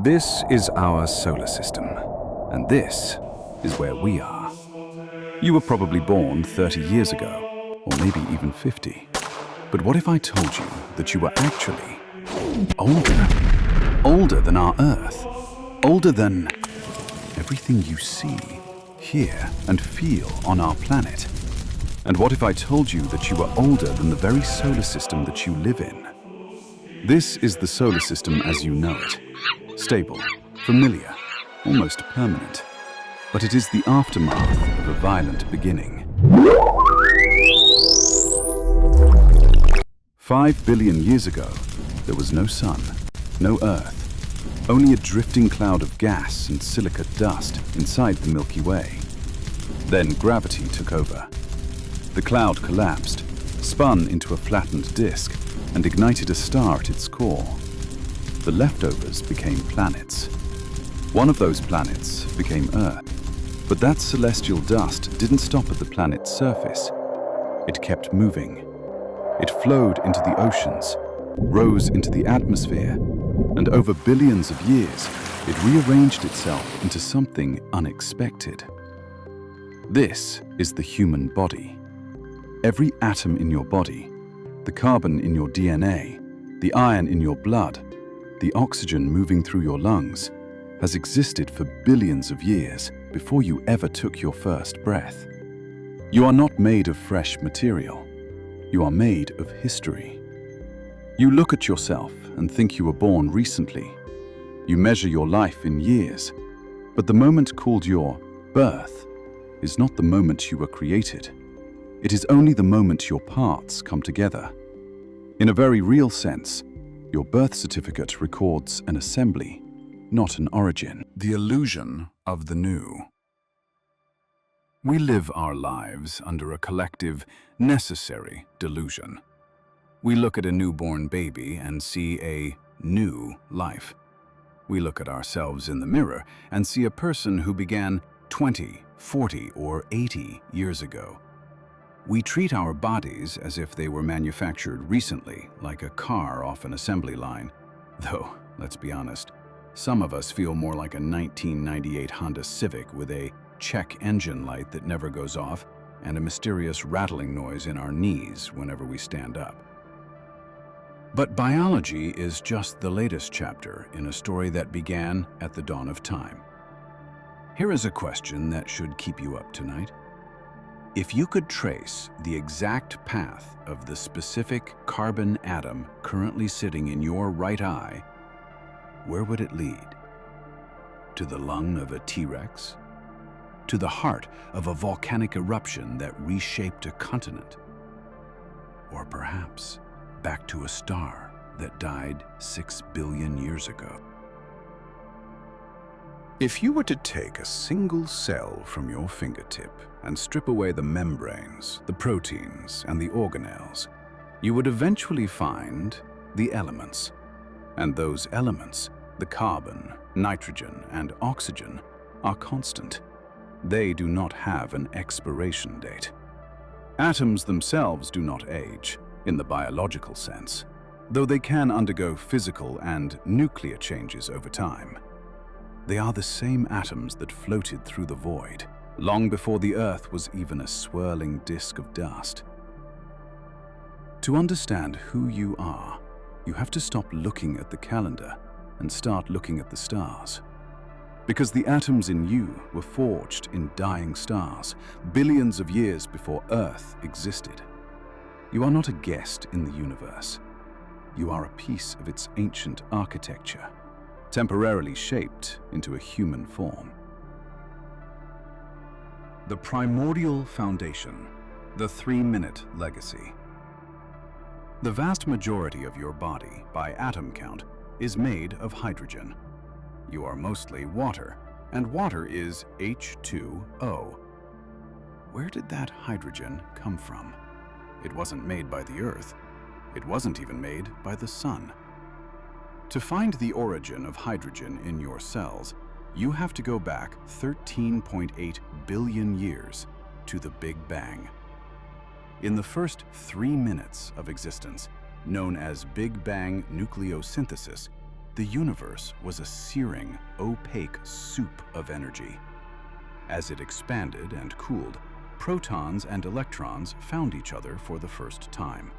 This is our solar system, and this is where we are. You were probably born 30 years ago, or maybe even 50. But what if I told you that you were actually older? Older than our Earth. Older than everything you see, hear, and feel on our planet. And what if I told you that you were older than the very solar system that you live in? This is the solar system as you know it. Stable, familiar, almost permanent. But it is the aftermath of a violent beginning. 5 billion years ago, there was no sun, no Earth, only a drifting cloud of gas and silicate dust inside the Milky Way. Then gravity took over. The cloud collapsed, spun into a flattened disk, and ignited a star at its core. The leftovers became planets. One of those planets became Earth. But that celestial dust didn't stop at the planet's surface. It kept moving. It flowed into the oceans, rose into the atmosphere, and over billions of years, it rearranged itself into something unexpected. This is the human body. Every atom in your body, the carbon in your DNA, the iron in your blood, the oxygen moving through your lungs, has existed for billions of years before you ever took your first breath. You are not made of fresh material. You are made of history. You look at yourself and think you were born recently. You measure your life in years, but the moment called your birth is not the moment you were created. It is only the moment your parts come together. In a very real sense, your birth certificate records an assembly, not an origin. The illusion of the new. We live our lives under a collective, necessary delusion. We look at a newborn baby and see a new life. We look at ourselves in the mirror and see a person who began 20, 40, or 80 years ago. We treat our bodies as if they were manufactured recently, like a car off an assembly line. Though, let's be honest, some of us feel more like a 1998 Honda Civic with a check engine light that never goes off and a mysterious rattling noise in our knees whenever we stand up. But biology is just the latest chapter in a story that began at the dawn of time. Here is a question that should keep you up tonight. If you could trace the exact path of the specific carbon atom currently sitting in your right eye, where would it lead? To the lung of a T-Rex? To the heart of a volcanic eruption that reshaped a continent? Or perhaps back to a star that died 6 billion years ago? If you were to take a single cell from your fingertip and strip away the membranes, the proteins, and the organelles, you would eventually find the elements. And those elements, the carbon, nitrogen, and oxygen, are constant. They do not have an expiration date. Atoms themselves do not age, in the biological sense, though they can undergo physical and nuclear changes over time. They are the same atoms that floated through the void, long before the Earth was even a swirling disk of dust. To understand who you are, you have to stop looking at the calendar and start looking at the stars. Because the atoms in you were forged in dying stars, billions of years before Earth existed. You are not a guest in the universe. You are a piece of its ancient architecture, temporarily shaped into a human form. The primordial foundation, the 3-minute legacy. The vast majority of your body, by atom count, is made of hydrogen. You are mostly water, and water is H2O. Where did that hydrogen come from? It wasn't made by the Earth. It wasn't even made by the sun. To find the origin of hydrogen in your cells, you have to go back 13.8 billion years to the Big Bang. In the first 3 minutes of existence, known as Big Bang nucleosynthesis, The universe was a searing, opaque soup of energy. As it expanded and cooled, protons and electrons found each other for the first time.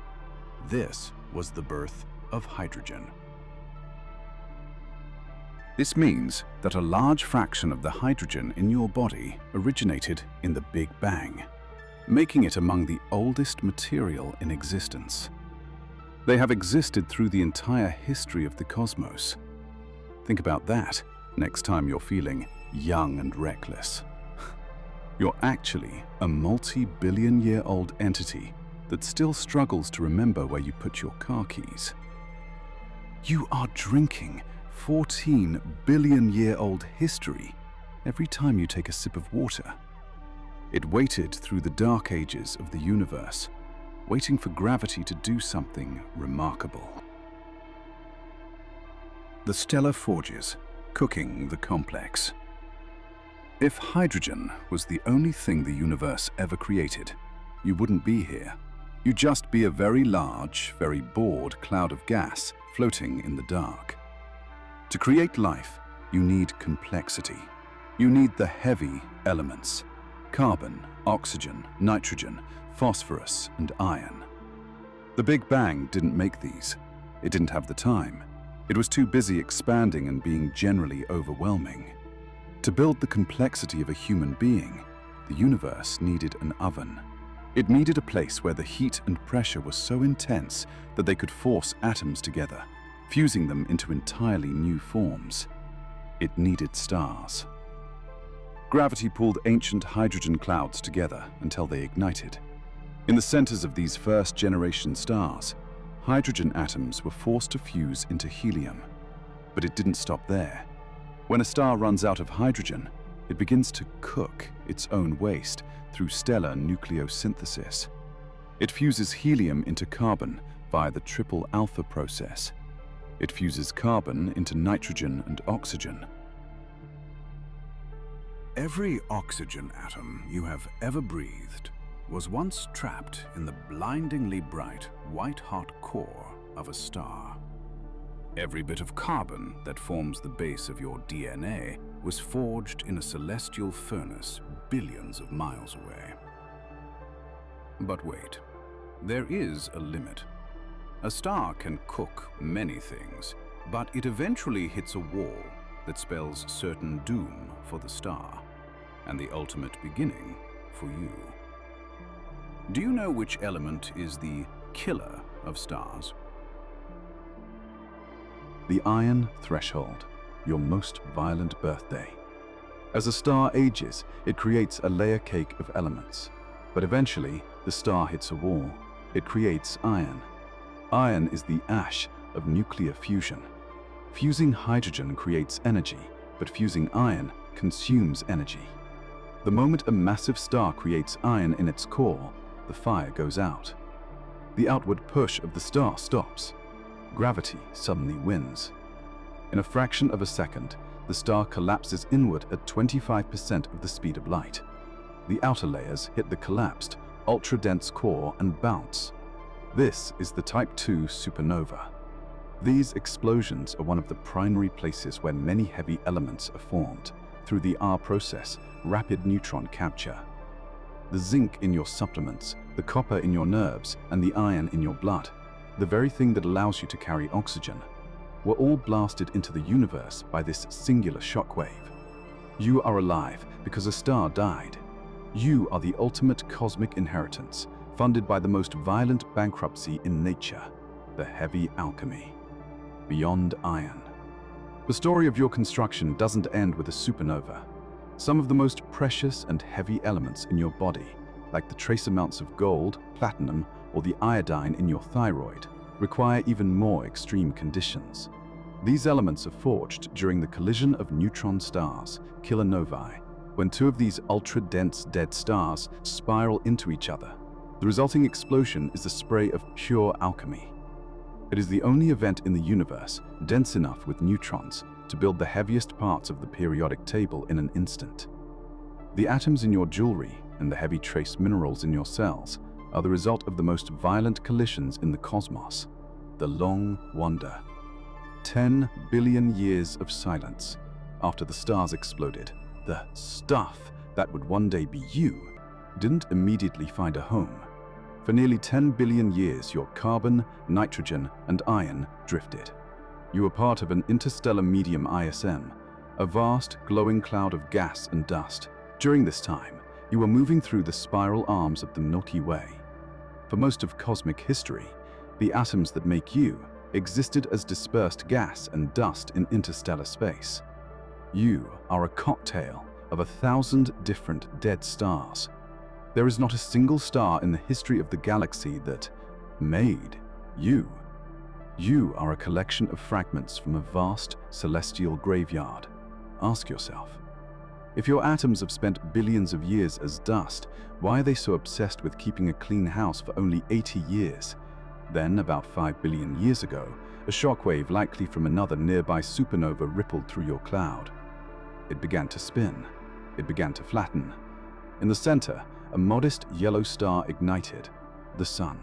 This was the birth of hydrogen. This means that a large fraction of the hydrogen in your body originated in the Big Bang, making it among the oldest material in existence. They have existed through the entire history of the cosmos. Think about that next time you're feeling young and reckless. You're actually a multi-billion-year-old entity that still struggles to remember where you put your car keys. You are drinking 14-billion-year-old history every time you take a sip of water. It waited through the dark ages of the universe, waiting for gravity to do something remarkable. The stellar forges, cooking the complex. If hydrogen was the only thing the universe ever created, you wouldn't be here. You'd just be a very large, very bored cloud of gas floating in the dark. To create life, you need complexity. You need the heavy elements: carbon, oxygen, nitrogen, phosphorus, and iron. The Big Bang didn't make these. It didn't have the time. It was too busy expanding and being generally overwhelming. To build the complexity of a human being, the universe needed an oven. It needed a place where the heat and pressure were so intense that they could force atoms together, fusing them into entirely new forms. It needed stars. Gravity pulled ancient hydrogen clouds together until they ignited. In the centers of these first-generation stars, hydrogen atoms were forced to fuse into helium. But it didn't stop there. When a star runs out of hydrogen, it begins to cook its own waste through stellar nucleosynthesis. It fuses helium into carbon via the triple alpha process. It fuses carbon into nitrogen and oxygen. Every oxygen atom you have ever breathed was once trapped in the blindingly bright, white-hot core of a star. Every bit of carbon that forms the base of your DNA was forged in a celestial furnace billions of miles away. But wait, there is a limit. A star can cook many things, but it eventually hits a wall that spells certain doom for the star and the ultimate beginning for you. Do you know which element is the killer of stars? The iron threshold, your most violent birthday. As a star ages, it creates a layer cake of elements. But eventually, the star hits a wall. It creates iron. Iron is the ash of nuclear fusion. Fusing hydrogen creates energy, but fusing iron consumes energy. The moment a massive star creates iron in its core, the fire goes out. The outward push of the star stops. Gravity suddenly wins. In a fraction of a second, the star collapses inward at 25% of the speed of light. The outer layers hit the collapsed, ultra-dense core and bounce. This is the Type II supernova. These explosions are one of the primary places where many heavy elements are formed through the R process, rapid neutron capture. The zinc in your supplements, the copper in your nerves, and the iron in your blood, the very thing that allows you to carry oxygen, were all blasted into the universe by this singular shockwave. You are alive because a star died. You are the ultimate cosmic inheritance, funded by the most violent bankruptcy in nature, the heavy alchemy. Beyond iron. The story of your construction doesn't end with a supernova. Some of the most precious and heavy elements in your body, like the trace amounts of gold, platinum, or the iodine in your thyroid, require even more extreme conditions. These elements are forged during the collision of neutron stars, kilonovae, when two of these ultra-dense dead stars spiral into each other. The resulting explosion is the spray of pure alchemy. It is the only event in the universe dense enough with neutrons to build the heaviest parts of the periodic table in an instant. The atoms in your jewelry and the heavy trace minerals in your cells are the result of the most violent collisions in the cosmos, the Long Wonder. 10 billion years of silence after the stars exploded. The stuff that would one day be you didn't immediately find a home. For nearly 10 billion years, your carbon, nitrogen, and iron drifted. You were part of an interstellar medium ISM, a vast, glowing cloud of gas and dust. During this time, you were moving through the spiral arms of the Milky Way. For most of cosmic history, the atoms that make you existed as dispersed gas and dust in interstellar space. You are a cocktail of 1,000 different dead stars. There is not a single star in the history of the galaxy that made you. You are a collection of fragments from a vast celestial graveyard. Ask yourself, if your atoms have spent billions of years as dust, why are they so obsessed with keeping a clean house for only 80 years? Then, about 5 billion years ago, a shockwave likely from another nearby supernova rippled through your cloud. It began to spin. It began to flatten. In the center, a modest yellow star ignited. The sun,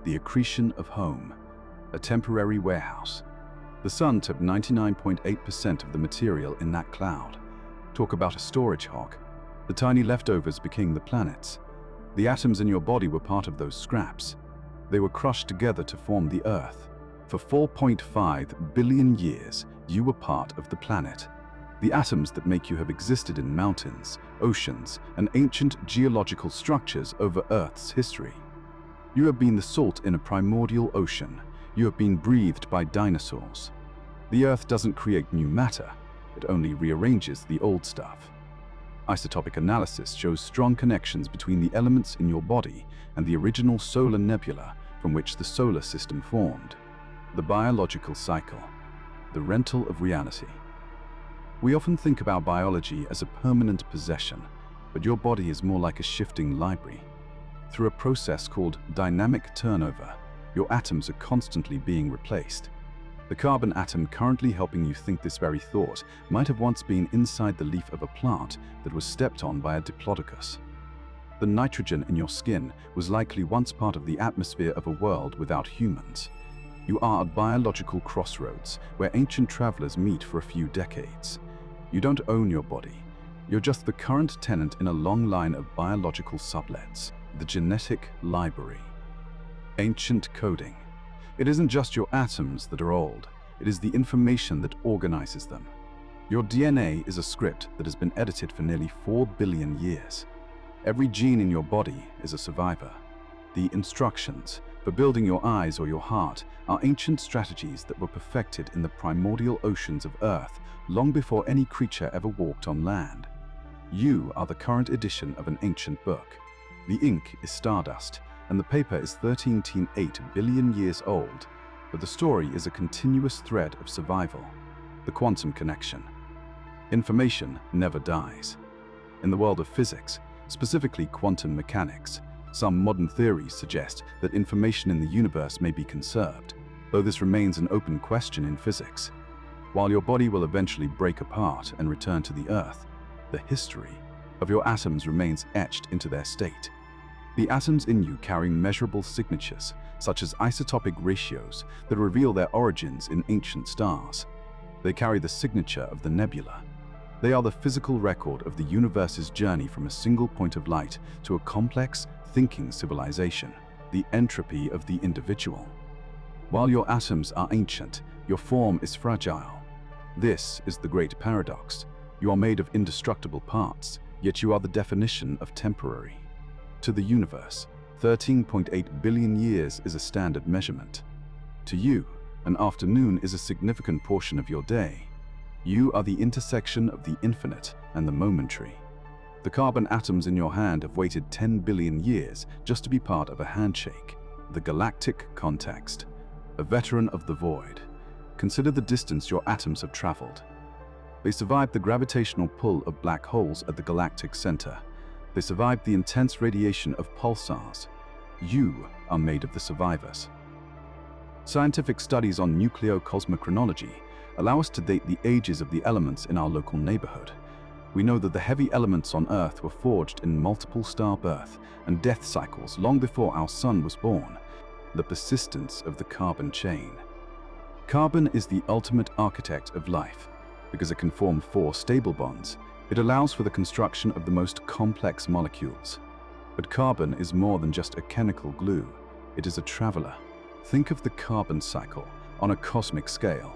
the accretion of home, a temporary warehouse. The sun took 99.8% of the material in that cloud. Talk about a storage hog. The tiny leftovers became the planets. The atoms in your body were part of those scraps. They were crushed together to form the Earth. For 4.5 billion years, you were part of the planet. The atoms that make you have existed in mountains, oceans, and ancient geological structures over Earth's history. You have been the salt in a primordial ocean. You have been breathed by dinosaurs. The Earth doesn't create new matter. It only rearranges the old stuff. Isotopic analysis shows strong connections between the elements in your body and the original solar nebula from which the solar system formed. The biological cycle, the rental of reality. We often think about biology as a permanent possession, but your body is more like a shifting library. Through a process called dynamic turnover, your atoms are constantly being replaced. The carbon atom currently helping you think this very thought might have once been inside the leaf of a plant that was stepped on by a diplodocus. The nitrogen in your skin was likely once part of the atmosphere of a world without humans. You are at biological crossroads where ancient travelers meet for a few decades. You don't own your body. You're just the current tenant in a long line of biological sublets, the genetic library. Ancient coding. It isn't just your atoms that are old, it is the information that organizes them. Your DNA is a script that has been edited for nearly 4 billion years. Every gene in your body is a survivor. The instructions for building your eyes or your heart are ancient strategies that were perfected in the primordial oceans of Earth long before any creature ever walked on land. You are the current edition of an ancient book. The ink is stardust, and the paper is 13.8 billion years old, but the story is a continuous thread of survival, the quantum connection. Information never dies. In the world of physics, specifically quantum mechanics, some modern theories suggest that information in the universe may be conserved, though this remains an open question in physics. While your body will eventually break apart and return to the Earth, the history of your atoms remains etched into their state. The atoms in you carry measurable signatures, such as isotopic ratios that reveal their origins in ancient stars. They carry the signature of the nebula. They are the physical record of the universe's journey from a single point of light to a complex, thinking civilization, the entropy of the individual. While your atoms are ancient, your form is fragile. This is the great paradox. You are made of indestructible parts, yet you are the definition of temporary. To the universe, 13.8 billion years is a standard measurement. To you, an afternoon is a significant portion of your day. You are the intersection of the infinite and the momentary. The carbon atoms in your hand have waited 10 billion years just to be part of a handshake, the galactic context. A veteran of the void. Consider the distance your atoms have traveled. They survived the gravitational pull of black holes at the galactic center. They survived the intense radiation of pulsars. You are made of the survivors. Scientific studies on nucleocosmochronology allow us to date the ages of the elements in our local neighborhood. We know that the heavy elements on Earth were forged in multiple star birth and death cycles long before our sun was born. The persistence of the carbon chain. Carbon is the ultimate architect of life. Because it can form 4 stable bonds, it allows for the construction of the most complex molecules. But carbon is more than just a chemical glue. It is a traveler. Think of the carbon cycle on a cosmic scale.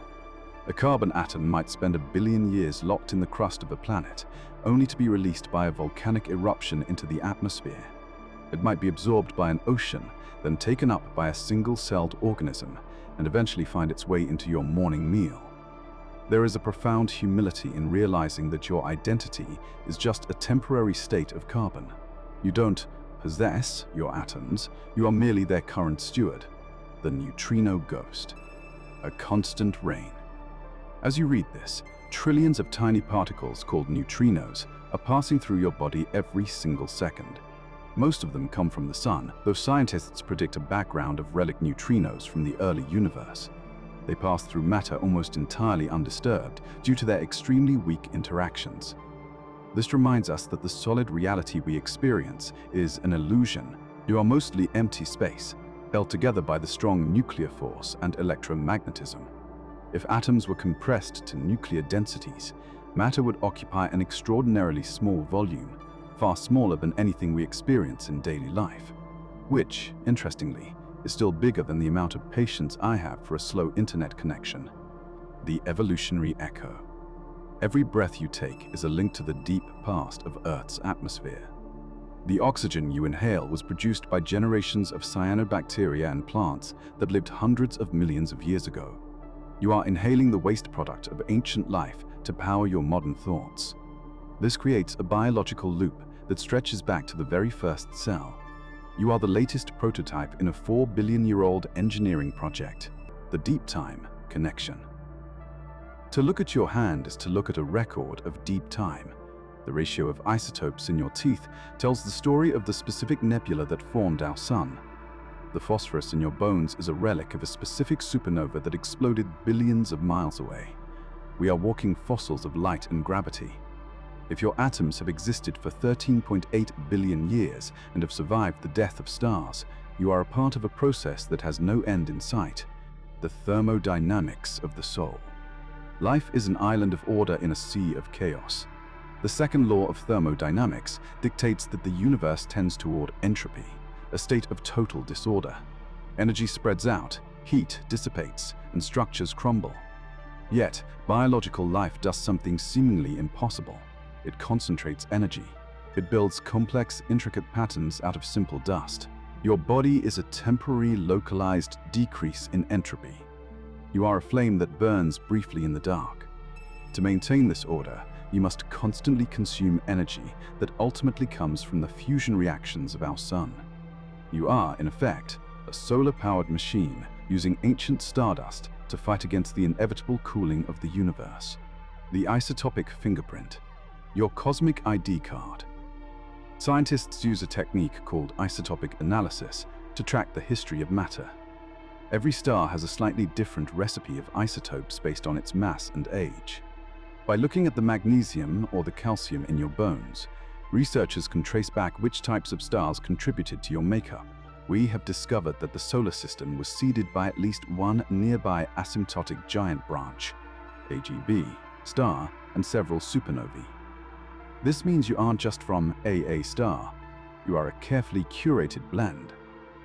A carbon atom might spend 1 billion years locked in the crust of a planet, only to be released by a volcanic eruption into the atmosphere. It might be absorbed by an ocean, then taken up by a single-celled organism, and eventually find its way into your morning meal. There is a profound humility in realizing that your identity is just a temporary state of carbon. You don't possess your atoms, you are merely their current steward, the neutrino ghost, a constant rain. As you read this, trillions of tiny particles called neutrinos are passing through your body every single second. Most of them come from the sun, though scientists predict a background of relic neutrinos from the early universe. They pass through matter almost entirely undisturbed due to their extremely weak interactions. This reminds us that the solid reality we experience is an illusion. You are mostly empty space, held together by the strong nuclear force and electromagnetism. If atoms were compressed to nuclear densities, matter would occupy an extraordinarily small volume, far smaller than anything we experience in daily life, which, interestingly, is still bigger than the amount of patience I have for a slow internet connection. The evolutionary echo. Every breath you take is a link to the deep past of Earth's atmosphere. The oxygen you inhale was produced by generations of cyanobacteria and plants that lived hundreds of millions of years ago. You are inhaling the waste product of ancient life to power your modern thoughts. This creates a biological loop that stretches back to the very first cell. You are the latest prototype in a 4 billion-year-old engineering project, the deep time connection. To look at your hand is to look at a record of deep time. The ratio of isotopes in your teeth tells the story of the specific nebula that formed our sun. The phosphorus in your bones is a relic of a specific supernova that exploded billions of miles away. We are walking fossils of light and gravity. If your atoms have existed for 13.8 billion years and have survived the death of stars, you are a part of a process that has no end in sight, the thermodynamics of the soul. Life is an island of order in a sea of chaos. The second law of thermodynamics dictates that the universe tends toward entropy, a state of total disorder. Energy spreads out, heat dissipates, and structures crumble. Yet, biological life does something seemingly impossible. It concentrates energy. It builds complex, intricate patterns out of simple dust. Your body is a temporary, localized decrease in entropy. You are a flame that burns briefly in the dark. To maintain this order, you must constantly consume energy that ultimately comes from the fusion reactions of our sun. You are, in effect, a solar-powered machine using ancient stardust to fight against the inevitable cooling of the universe. The isotopic fingerprint. Your cosmic ID card. Scientists use a technique called isotopic analysis to track the history of matter. Every star has a slightly different recipe of isotopes based on its mass and age. By looking at the magnesium or the calcium in your bones, researchers can trace back which types of stars contributed to your makeup. We have discovered that the solar system was seeded by at least one nearby asymptotic giant branch, AGB, star, and several supernovae. This means you aren't just from AA star. You are a carefully curated blend.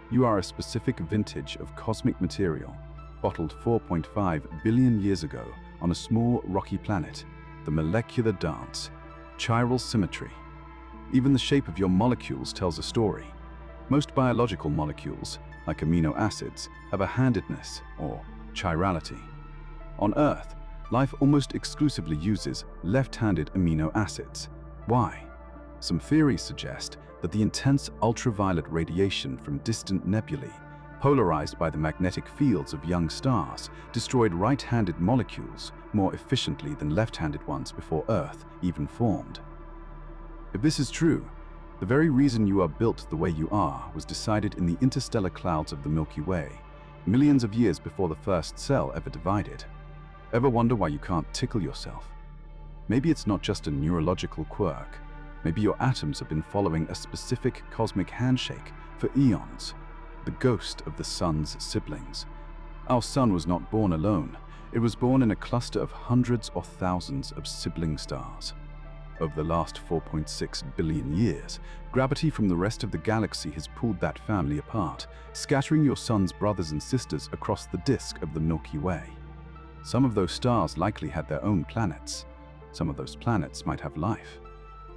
You are a specific vintage of cosmic material, bottled 4.5 billion years ago on a small rocky planet, the molecular dance, chiral symmetry. Even the shape of your molecules tells a story. Most biological molecules, like amino acids, have a handedness, or chirality. On Earth, life almost exclusively uses left-handed amino acids. Why? Some theories suggest that the intense ultraviolet radiation from distant nebulae, polarized by the magnetic fields of young stars, destroyed right-handed molecules more efficiently than left-handed ones before Earth even formed. If this is true, the very reason you are built the way you are was decided in the interstellar clouds of the Milky Way, millions of years before the first cell ever divided. Ever wonder why you can't tickle yourself? Maybe it's not just a neurological quirk. Maybe your atoms have been following a specific cosmic handshake for eons, the ghost of the sun's siblings. Our sun was not born alone. It was born in a cluster of hundreds or thousands of sibling stars. Over the last 4.6 billion years, gravity from the rest of the galaxy has pulled that family apart, scattering your sun's brothers and sisters across the disk of the Milky Way. Some of those stars likely had their own planets. Some of those planets might have life.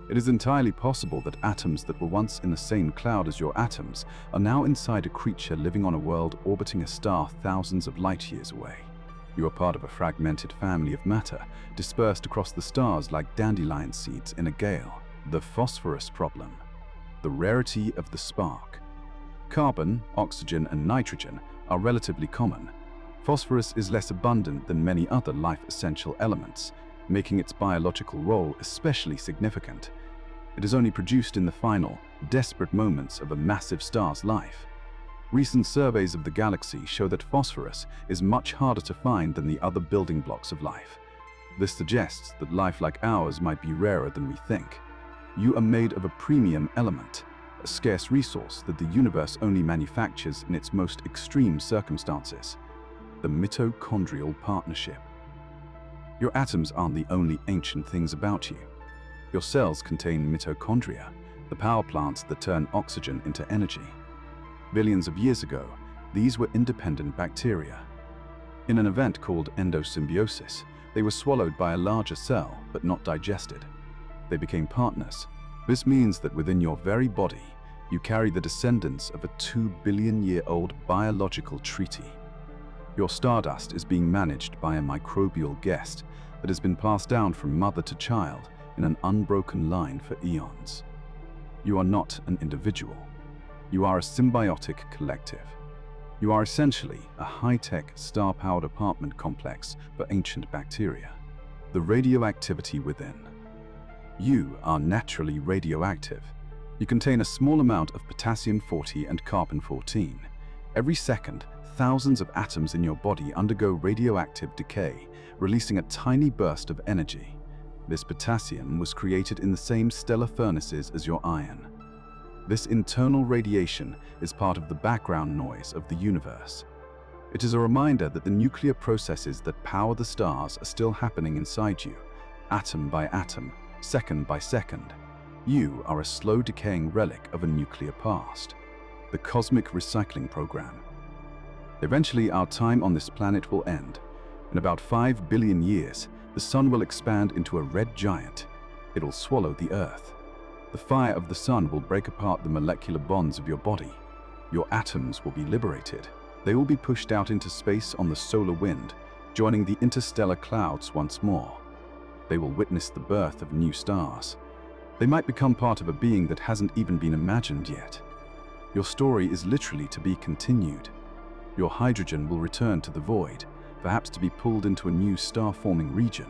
It is entirely possible that atoms that were once in the same cloud as your atoms are now inside a creature living on a world orbiting a star thousands of light years away. You are part of a fragmented family of matter, dispersed across the stars like dandelion seeds in a gale. The phosphorus problem. The rarity of the spark. Carbon, oxygen, and nitrogen are relatively common. Phosphorus is less abundant than many other life-essential elements, making its biological role especially significant. It is only produced in the final, desperate moments of a massive star's life. Recent surveys of the galaxy show that phosphorus is much harder to find than the other building blocks of life. This suggests that life like ours might be rarer than we think. You are made of a premium element, a scarce resource that the universe only manufactures in its most extreme circumstances: the mitochondrial partnership. Your atoms aren't the only ancient things about you. Your cells contain mitochondria, the power plants that turn oxygen into energy. Billions of years ago, these were independent bacteria. In an event called endosymbiosis, they were swallowed by a larger cell but not digested. They became partners. This means that within your very body, you carry the descendants of a 2 billion-year-old biological treaty. Your stardust is being managed by a microbial guest that has been passed down from mother to child in an unbroken line for eons. You are not an individual. You are a symbiotic collective. You are essentially a high-tech, star-powered apartment complex for ancient bacteria. The radioactivity within. You are naturally radioactive. You contain a small amount of potassium-40 and carbon-14. Every second, thousands of atoms in your body undergo radioactive decay, releasing a tiny burst of energy. This potassium was created in the same stellar furnaces as your iron. This internal radiation is part of the background noise of the universe. It is a reminder that the nuclear processes that power the stars are still happening inside you, atom by atom, second by second. You are a slow-decaying relic of a nuclear past. The cosmic recycling program. Eventually, our time on this planet will end. In about 5 billion years, the sun will expand into a red giant. It'll swallow the Earth. The fire of the sun will break apart the molecular bonds of your body. Your atoms will be liberated. They will be pushed out into space on the solar wind, joining the interstellar clouds once more. They will witness the birth of new stars. They might become part of a being that hasn't even been imagined yet. Your story is literally to be continued. Your hydrogen will return to the void, perhaps to be pulled into a new star-forming region.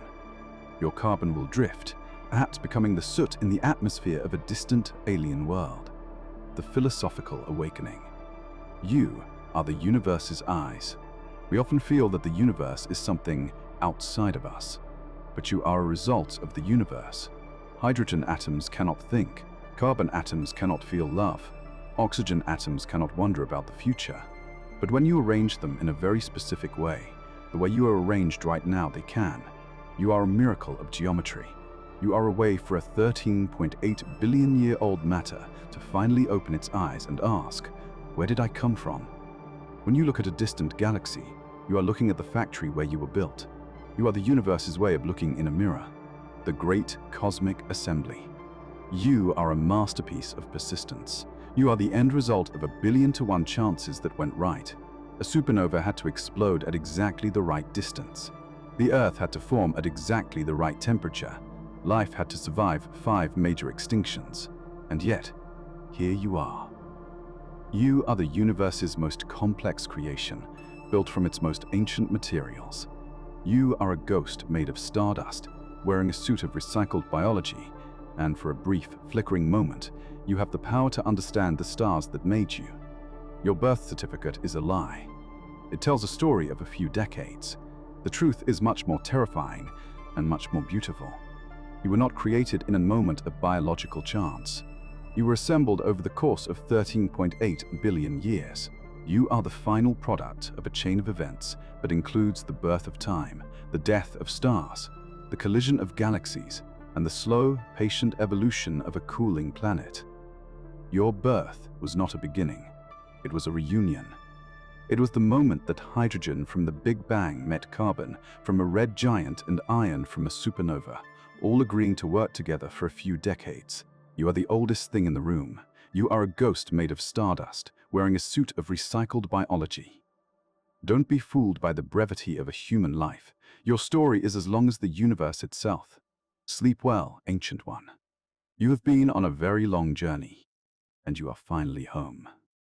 Your carbon will drift, perhaps becoming the soot in the atmosphere of a distant alien world. The philosophical awakening. You are the universe's eyes. We often feel that the universe is something outside of us, but you are a result of the universe. Hydrogen atoms cannot think. Carbon atoms cannot feel love. Oxygen atoms cannot wonder about the future. But when you arrange them in a very specific way, the way you are arranged right now, they can. You are a miracle of geometry. You are a way for a 13.8 billion-year-old matter to finally open its eyes and ask, where did I come from? When you look at a distant galaxy, you are looking at the factory where you were built. You are the universe's way of looking in a mirror. The great cosmic assembly. You are a masterpiece of persistence. You are the end result of 1,000,000,000 chances that went right. A supernova had to explode at exactly the right distance. The Earth had to form at exactly the right temperature. Life had to survive 5 major extinctions. And yet, here you are. You are the universe's most complex creation, built from its most ancient materials. You are a ghost made of stardust, wearing a suit of recycled biology, and for a brief, flickering moment, you have the power to understand the stars that made you. Your birth certificate is a lie. It tells a story of a few decades. The truth is much more terrifying and much more beautiful. You were not created in a moment of biological chance. You were assembled over the course of 13.8 billion years. You are the final product of a chain of events that includes the birth of time, the death of stars, the collision of galaxies, and the slow, patient evolution of a cooling planet. Your birth was not a beginning. It was a reunion. It was the moment that hydrogen from the Big Bang met carbon from a red giant and iron from a supernova, all agreeing to work together for a few decades. You are the oldest thing in the room. You are a ghost made of stardust, wearing a suit of recycled biology. Don't be fooled by the brevity of a human life. Your story is as long as the universe itself. Sleep well, Ancient One. You have been on a very long journey, and you are finally home.